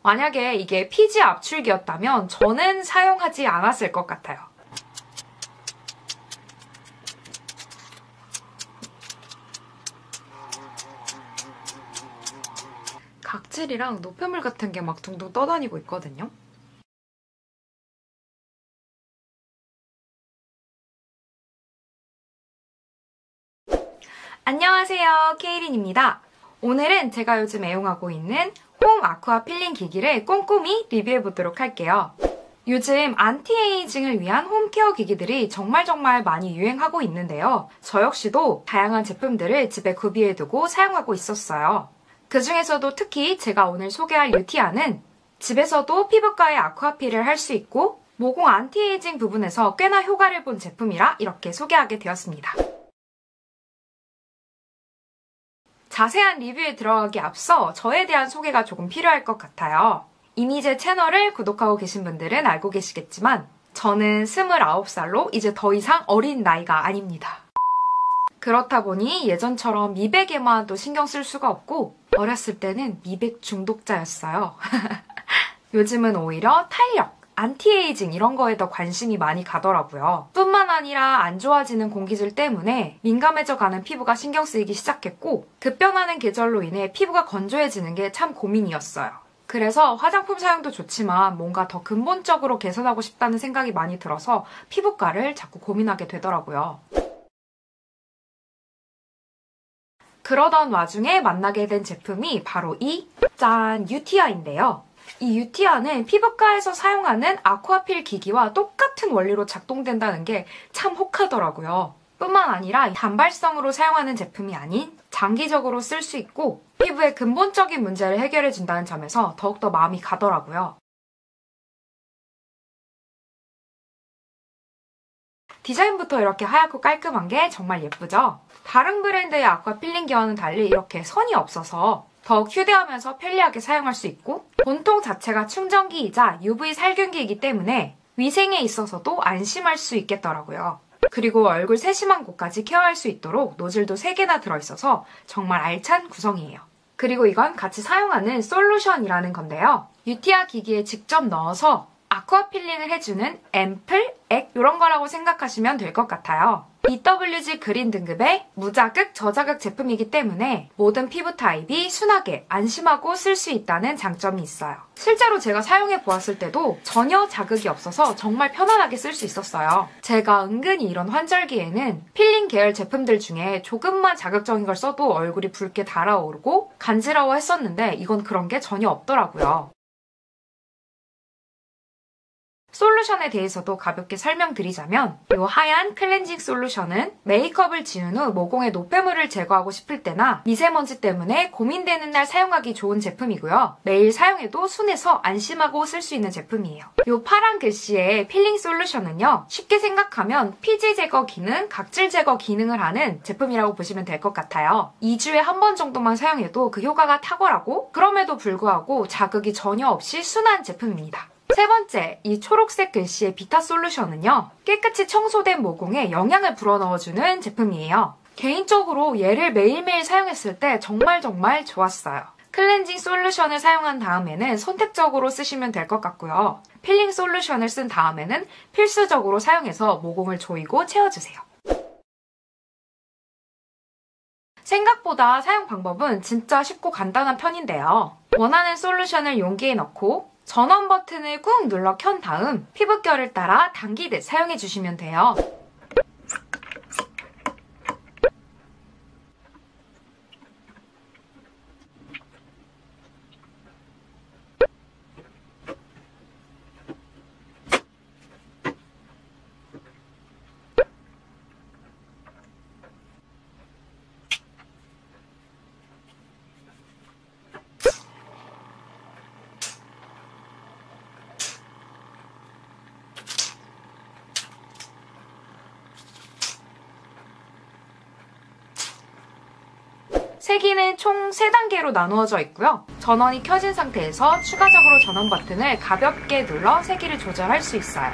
만약에 이게 피지 압출기였다면 저는 사용하지 않았을 것 같아요. 각질이랑 노폐물 같은 게 막 둥둥 떠다니고 있거든요. 안녕하세요, 케이린입니다. 오늘은 제가 요즘 애용하고 있는 홈 아쿠아 필링 기기를 꼼꼼히 리뷰해보도록 할게요. 요즘 안티에이징을 위한 홈케어 기기들이 정말 많이 유행하고 있는데요. 저 역시도 다양한 제품들을 집에 구비해두고 사용하고 있었어요. 그 중에서도 특히 제가 오늘 소개할 유티아는 집에서도 피부과에 아쿠아필을 할 수 있고 모공 안티에이징 부분에서 꽤나 효과를 본 제품이라 이렇게 소개하게 되었습니다. 자세한 리뷰에 들어가기 앞서 저에 대한 소개가 조금 필요할 것 같아요. 이미 제 채널을 구독하고 계신 분들은 알고 계시겠지만 저는 29살로 이제 더 이상 어린 나이가 아닙니다. 그렇다 보니 예전처럼 미백에만 또 신경 쓸 수가 없고 어렸을 때는 미백 중독자였어요. 요즘은 오히려 탄력, 안티에이징 이런 거에 더 관심이 많이 가더라고요. 뿐만 아니라 안 좋아지는 공기질 때문에 민감해져 가는 피부가 신경 쓰이기 시작했고 급변하는 계절로 인해 피부가 건조해지는 게 참 고민이었어요. 그래서 화장품 사용도 좋지만 뭔가 더 근본적으로 개선하고 싶다는 생각이 많이 들어서 피부과를 자꾸 고민하게 되더라고요. 그러던 와중에 만나게 된 제품이 바로 이 유티아인데요. 이 유티아는 피부과에서 사용하는 아쿠아필 기기와 똑같은 원리로 작동된다는 게 참 혹하더라고요. 뿐만 아니라 단발성으로 사용하는 제품이 아닌 장기적으로 쓸 수 있고 피부의 근본적인 문제를 해결해준다는 점에서 더욱더 마음이 가더라고요. 디자인부터 이렇게 하얗고 깔끔한 게 정말 예쁘죠? 다른 브랜드의 아쿠아 필링기와는 달리 이렇게 선이 없어서 더욱 휴대하면서 편리하게 사용할 수 있고 본통 자체가 충전기이자 UV 살균기이기 때문에 위생에 있어서도 안심할 수 있겠더라고요. 그리고 얼굴 세심한 곳까지 케어할 수 있도록 노즐도 3개나 들어있어서 정말 알찬 구성이에요. 그리고 이건 같이 사용하는 솔루션이라는 건데요. 유티아 기기에 직접 넣어서 아쿠아 필링을 해주는 앰플, 액 이런 거라고 생각하시면 될 것 같아요. EWG 그린 등급의 무자극, 저자극 제품이기 때문에 모든 피부 타입이 순하게 안심하고 쓸 수 있다는 장점이 있어요. 실제로 제가 사용해 보았을 때도 전혀 자극이 없어서 정말 편안하게 쓸 수 있었어요. 제가 은근히 이런 환절기에는 필링 계열 제품들 중에 조금만 자극적인 걸 써도 얼굴이 붉게 달아오르고 간지러워 했었는데 이건 그런 게 전혀 없더라고요. 솔루션에 대해서도 가볍게 설명드리자면 이 하얀 클렌징 솔루션은 메이크업을 지운 후 모공의 노폐물을 제거하고 싶을 때나 미세먼지 때문에 고민되는 날 사용하기 좋은 제품이고요. 매일 사용해도 순해서 안심하고 쓸 수 있는 제품이에요. 이 파란 글씨의 필링 솔루션은요. 쉽게 생각하면 피지 제거 기능, 각질 제거 기능을 하는 제품이라고 보시면 될 것 같아요. 2주에 한 번 정도만 사용해도 그 효과가 탁월하고 그럼에도 불구하고 자극이 전혀 없이 순한 제품입니다. 세 번째, 이 초록색 글씨의 비타 솔루션은요. 깨끗이 청소된 모공에 영양을 불어넣어주는 제품이에요. 개인적으로 얘를 매일매일 사용했을 때 정말 좋았어요. 클렌징 솔루션을 사용한 다음에는 선택적으로 쓰시면 될 것 같고요. 필링 솔루션을 쓴 다음에는 필수적으로 사용해서 모공을 조이고 채워주세요. 생각보다 사용 방법은 진짜 쉽고 간단한 편인데요. 원하는 솔루션을 용기에 넣고 전원 버튼을 꾹 눌러 켠 다음 피부결을 따라 당기듯 사용해주시면 돼요. 세기는 총 3단계로 나누어져 있고요. 전원이 켜진 상태에서 추가적으로 전원 버튼을 가볍게 눌러 세기를 조절할 수 있어요.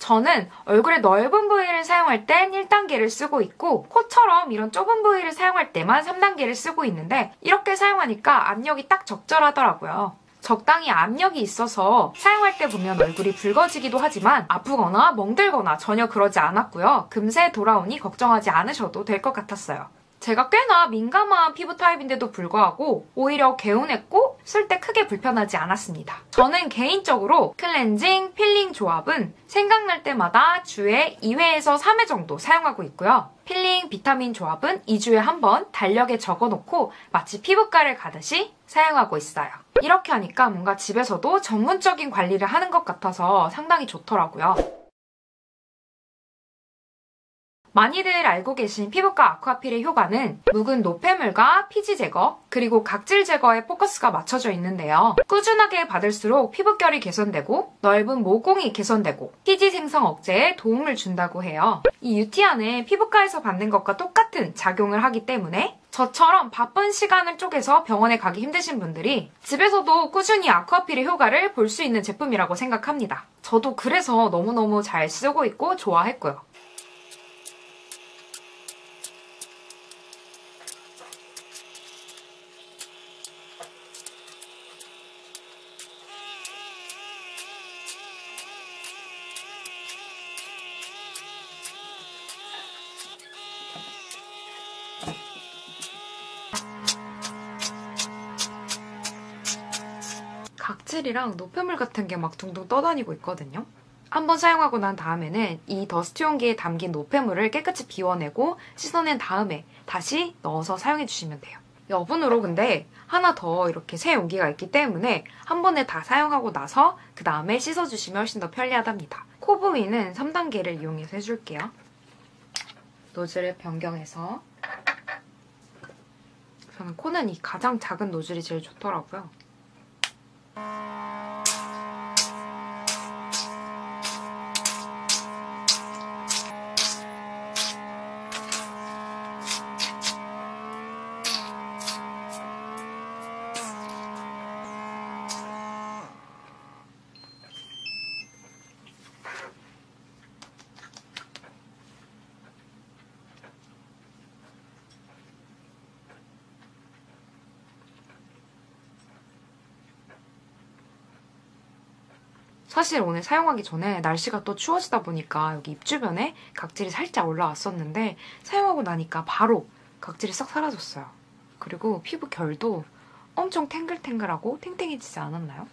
저는 얼굴의 넓은 부위를 사용할 땐 1단계를 쓰고 있고 코처럼 이런 좁은 부위를 사용할 때만 3단계를 쓰고 있는데 이렇게 사용하니까 압력이 딱 적절하더라고요. 적당히 압력이 있어서 사용할 때 보면 얼굴이 붉어지기도 하지만 아프거나 멍들거나 전혀 그러지 않았고요. 금세 돌아오니 걱정하지 않으셔도 될 것 같았어요. 제가 꽤나 민감한 피부 타입인데도 불구하고 오히려 개운했고 쓸 때 크게 불편하지 않았습니다. 저는 개인적으로 클렌징, 필링 조합은 생각날 때마다 주에 2회에서 3회 정도 사용하고 있고요. 필링, 비타민 조합은 2주에 한 번 달력에 적어놓고 마치 피부과를 가듯이 사용하고 있어요. 이렇게 하니까 뭔가 집에서도 전문적인 관리를 하는 것 같아서 상당히 좋더라고요. 많이들 알고 계신 피부과 아쿠아필의 효과는 묵은 노폐물과 피지 제거, 그리고 각질 제거에 포커스가 맞춰져 있는데요. 꾸준하게 받을수록 피부결이 개선되고 넓은 모공이 개선되고 피지 생성 억제에 도움을 준다고 해요. 이 유티아는 피부과에서 받는 것과 똑같은 작용을 하기 때문에 저처럼 바쁜 시간을 쪼개서 병원에 가기 힘드신 분들이 집에서도 꾸준히 아쿠아필의 효과를 볼 수 있는 제품이라고 생각합니다. 저도 그래서 너무너무 잘 쓰고 있고 좋아했고요. 각질이랑 노폐물 같은 게 막 둥둥 떠다니고 있거든요. 한번 사용하고 난 다음에는 이 더스트 용기에 담긴 노폐물을 깨끗이 비워내고 씻어낸 다음에 다시 넣어서 사용해주시면 돼요. 여분으로 근데 하나 더 이렇게 새 용기가 있기 때문에 한 번에 다 사용하고 나서 그 다음에 씻어주시면 훨씬 더 편리하답니다. 코 부위는 3단계를 이용해서 해줄게요. 노즐을 변경해서 저는 코는 이 가장 작은 노즐이 제일 좋더라고요. 사실 오늘 사용하기 전에 날씨가 또 추워지다 보니까 여기 입 주변에 각질이 살짝 올라왔었는데 사용하고 나니까 바로 각질이 싹 사라졌어요. 그리고 피부 결도 엄청 탱글탱글하고 탱탱해지지 않았나요?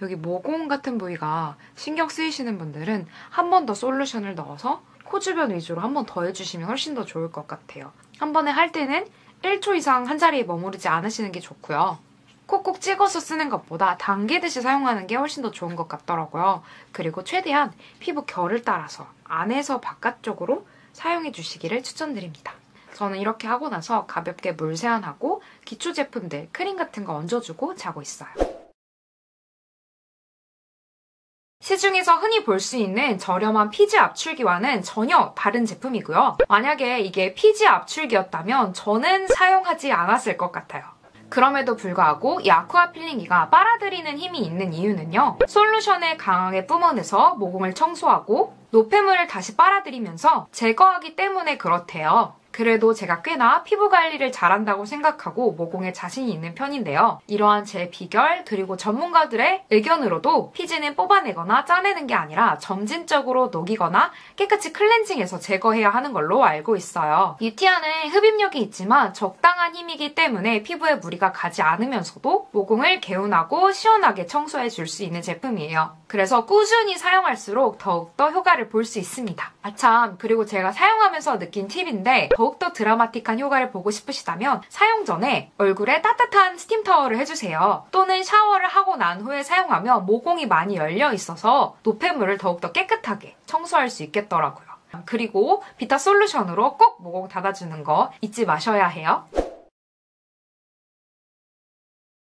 여기 모공 같은 부위가 신경 쓰이시는 분들은 한 번 더 솔루션을 넣어서 코 주변 위주로 한 번 더 해주시면 훨씬 더 좋을 것 같아요. 한 번에 할 때는 1초 이상 한 자리에 머무르지 않으시는 게 좋고요. 콕콕 찍어서 쓰는 것보다 당기듯이 사용하는 게 훨씬 더 좋은 것 같더라고요. 그리고 최대한 피부 결을 따라서 안에서 바깥쪽으로 사용해 주시기를 추천드립니다. 저는 이렇게 하고 나서 가볍게 물 세안하고 기초 제품들, 크림 같은 거 얹어주고 자고 있어요. 시중에서 흔히 볼 수 있는 저렴한 피지 압출기와는 전혀 다른 제품이고요. 만약에 이게 피지 압출기였다면 저는 사용하지 않았을 것 같아요. 그럼에도 불구하고 이 아쿠아 필링기가 빨아들이는 힘이 있는 이유는요. 솔루션을 강하게 뿜어내서 모공을 청소하고 노폐물을 다시 빨아들이면서 제거하기 때문에 그렇대요. 그래도 제가 꽤나 피부 관리를 잘한다고 생각하고 모공에 자신이 있는 편인데요. 이러한 제 비결 그리고 전문가들의 의견으로도 피지는 뽑아내거나 짜내는 게 아니라 점진적으로 녹이거나 깨끗이 클렌징해서 제거해야 하는 걸로 알고 있어요. 유티아는 흡입력이 있지만 적당한 힘이기 때문에 피부에 무리가 가지 않으면서도 모공을 개운하고 시원하게 청소해 줄 수 있는 제품이에요. 그래서 꾸준히 사용할수록 더욱더 효과를 볼 수 있습니다. 아참, 그리고 제가 사용하면서 느낀 팁인데 더욱더 드라마틱한 효과를 보고 싶으시다면 사용 전에 얼굴에 따뜻한 스팀 타월을 해주세요. 또는 샤워를 하고 난 후에 사용하면 모공이 많이 열려 있어서 노폐물을 더욱더 깨끗하게 청소할 수 있겠더라고요. 그리고 비타 솔루션으로 꼭 모공 닫아주는 거 잊지 마셔야 해요.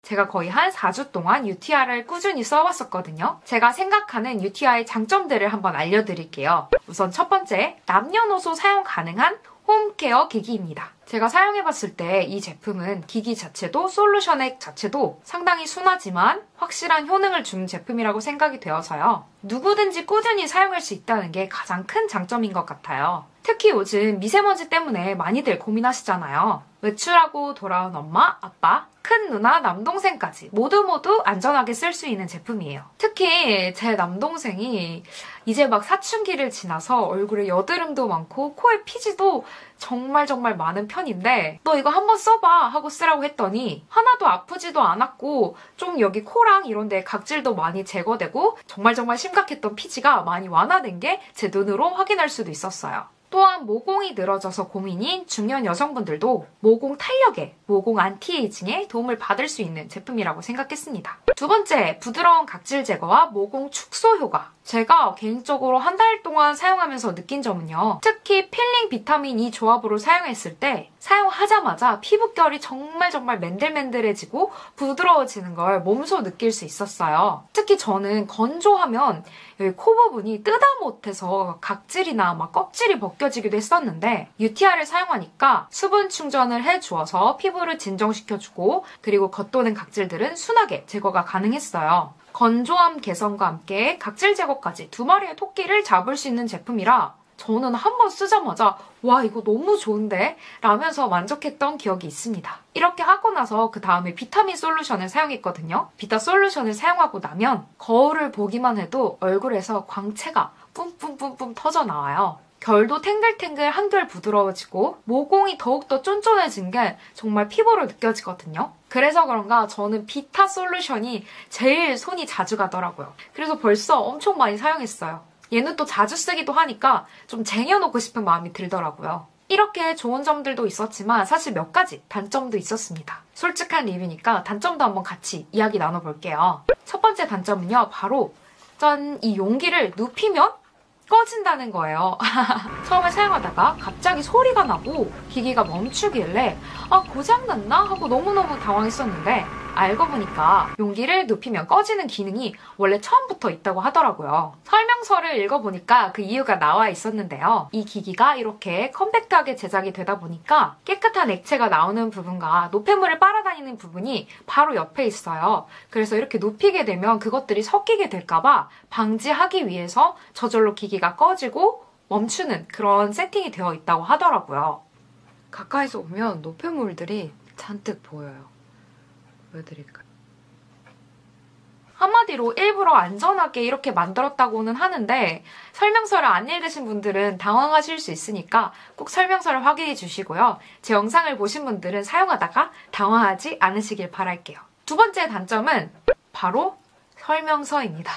제가 거의 한 4주 동안 유티아를 꾸준히 써왔었거든요. 제가 생각하는 유티아의 장점들을 한번 알려드릴게요. 우선 첫 번째, 남녀노소 사용 가능한 홈케어 기기입니다. 제가 사용해봤을 때 이 제품은 기기 자체도 솔루션액 자체도 상당히 순하지만 확실한 효능을 주는 제품이라고 생각이 되어서요. 누구든지 꾸준히 사용할 수 있다는 게 가장 큰 장점인 것 같아요. 특히 요즘 미세먼지 때문에 많이들 고민하시잖아요. 외출하고 돌아온 엄마, 아빠, 큰 누나, 남동생까지 모두 안전하게 쓸 수 있는 제품이에요. 특히 제 남동생이 이제 막 사춘기를 지나서 얼굴에 여드름도 많고 코에 피지도 정말 많은 편인데 너 이거 한번 써봐 하고 쓰라고 했더니 하나도 아프지도 않았고 좀 여기 코랑 이런 데 각질도 많이 제거되고 정말 심각했던 피지가 많이 완화된 게 제 눈으로 확인할 수도 있었어요. 또한 모공이 늘어져서 고민인 중년 여성분들도 모공 탄력에, 모공 안티에이징에 도움을 받을 수 있는 제품이라고 생각했습니다. 두 번째, 부드러운 각질 제거와 모공 축소 효과. 제가 개인적으로 한 달 동안 사용하면서 느낀 점은요. 특히 필링 비타민 E 조합으로 사용했을 때 사용하자마자 피부결이 정말 맨들맨들해지고 부드러워지는 걸 몸소 느낄 수 있었어요. 특히 저는 건조하면 여기 코 부분이 뜨다 못해서 각질이나 막 껍질이 벗겨지기도 했었는데 UTR을 사용하니까 수분 충전을 해주어서 피부를 진정시켜주고 그리고 겉도는 각질들은 순하게 제거가 가능했어요. 건조함 개선과 함께 각질 제거까지 두 마리의 토끼를 잡을 수 있는 제품이라 저는 한번 쓰자마자 와 이거 너무 좋은데? 라면서 만족했던 기억이 있습니다. 이렇게 하고 나서 그 다음에 비타민 솔루션을 사용했거든요. 비타 솔루션을 사용하고 나면 거울을 보기만 해도 얼굴에서 광채가 뿜뿜 터져 나와요. 결도 탱글탱글 한결 부드러워지고 모공이 더욱더 쫀쫀해진 게 정말 피부로 느껴지거든요. 그래서 그런가 저는 비타 솔루션이 제일 손이 자주 가더라고요. 그래서 벌써 엄청 많이 사용했어요. 얘는 또 자주 쓰기도 하니까 좀 쟁여놓고 싶은 마음이 들더라고요. 이렇게 좋은 점들도 있었지만 사실 몇 가지 단점도 있었습니다. 솔직한 리뷰니까 단점도 한번 같이 이야기 나눠볼게요. 첫 번째 단점은요. 바로 짠! 이 용기를 눕히면 꺼진다는 거예요. 처음에 사용하다가 갑자기 소리가 나고 기기가 멈추길래 아 고장났나? 하고 너무너무 당황했었는데 알고 보니까 용기를 눕히면 꺼지는 기능이 원래 처음부터 있다고 하더라고요. 설명서를 읽어보니까 그 이유가 나와 있었는데요. 이 기기가 이렇게 컴팩트하게 제작이 되다 보니까 깨끗한 액체가 나오는 부분과 노폐물을 빨아다니는 부분이 바로 옆에 있어요. 그래서 이렇게 눕히게 되면 그것들이 섞이게 될까봐 방지하기 위해서 저절로 기기가 꺼지고 멈추는 그런 세팅이 되어 있다고 하더라고요. 가까이서 보면 노폐물들이 잔뜩 보여요. 보여드릴까요? 한마디로 일부러 안전하게 이렇게 만들었다고는 하는데 설명서를 안 읽으신 분들은 당황하실 수 있으니까 꼭 설명서를 확인해 주시고요. 제 영상을 보신 분들은 사용하다가 당황하지 않으시길 바랄게요. 두 번째 단점은 바로 설명서입니다.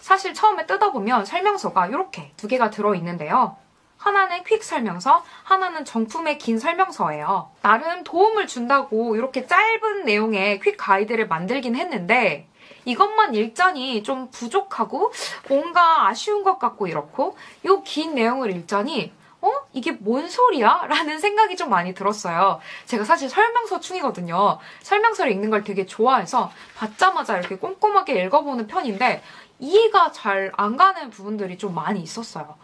사실 처음에 뜯어보면 설명서가 이렇게 두 개가 들어있는데요. 하나는 퀵 설명서, 하나는 정품의 긴 설명서예요. 나름 도움을 준다고 이렇게 짧은 내용의 퀵 가이드를 만들긴 했는데 이것만 읽자니 좀 부족하고 뭔가 아쉬운 것 같고 이렇고 이 긴 내용을 읽자니 이게 뭔 소리야? 라는 생각이 좀 많이 들었어요. 제가 사실 설명서 충이거든요. 설명서를 읽는 걸 되게 좋아해서 받자마자 이렇게 꼼꼼하게 읽어보는 편인데 이해가 잘 안 가는 부분들이 좀 많이 있었어요.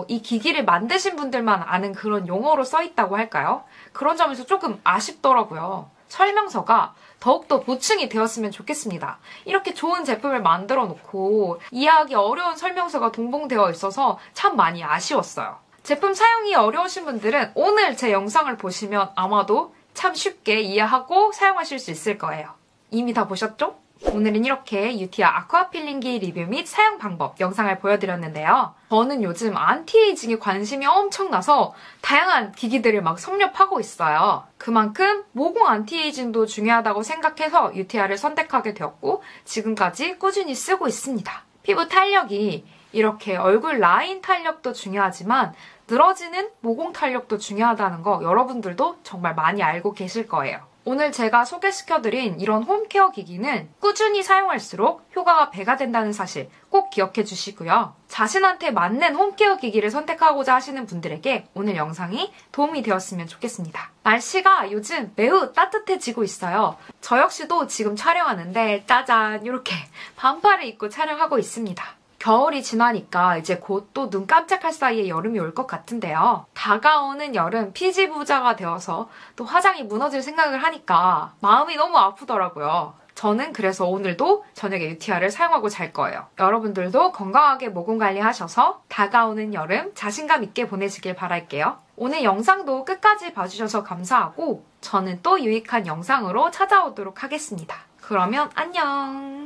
이 기기를 만드신 분들만 아는 그런 용어로 써있다고 할까요? 그런 점에서 조금 아쉽더라고요. 설명서가 더욱더 보충이 되었으면 좋겠습니다. 이렇게 좋은 제품을 만들어 놓고 이해하기 어려운 설명서가 동봉되어 있어서 참 많이 아쉬웠어요. 제품 사용이 어려우신 분들은 오늘 제 영상을 보시면 아마도 참 쉽게 이해하고 사용하실 수 있을 거예요. 이미 다 보셨죠? 오늘은 이렇게 유티아 아쿠아 필링기 리뷰 및 사용 방법 영상을 보여드렸는데요. 저는 요즘 안티에이징에 관심이 엄청나서 다양한 기기들을 막 섭렵하고 있어요. 그만큼 모공 안티에이징도 중요하다고 생각해서 유티아를 선택하게 되었고 지금까지 꾸준히 쓰고 있습니다. 피부 탄력이 이렇게 얼굴 라인 탄력도 중요하지만 늘어지는 모공 탄력도 중요하다는 거 여러분들도 정말 많이 알고 계실 거예요. 오늘 제가 소개시켜드린 이런 홈케어 기기는 꾸준히 사용할수록 효과가 배가 된다는 사실 꼭 기억해 주시고요. 자신한테 맞는 홈케어 기기를 선택하고자 하시는 분들에게 오늘 영상이 도움이 되었으면 좋겠습니다. 날씨가 요즘 매우 따뜻해지고 있어요. 저 역시도 지금 촬영하는데 짜잔 이렇게 반팔을 입고 촬영하고 있습니다. 겨울이 지나니까 이제 곧 또 눈 깜짝할 사이에 여름이 올 것 같은데요. 다가오는 여름 피지부자가 되어서 또 화장이 무너질 생각을 하니까 마음이 너무 아프더라고요. 저는 그래서 오늘도 저녁에 유티아를 사용하고 잘 거예요. 여러분들도 건강하게 모공 관리하셔서 다가오는 여름 자신감 있게 보내시길 바랄게요. 오늘 영상도 끝까지 봐주셔서 감사하고 저는 또 유익한 영상으로 찾아오도록 하겠습니다. 그러면 안녕!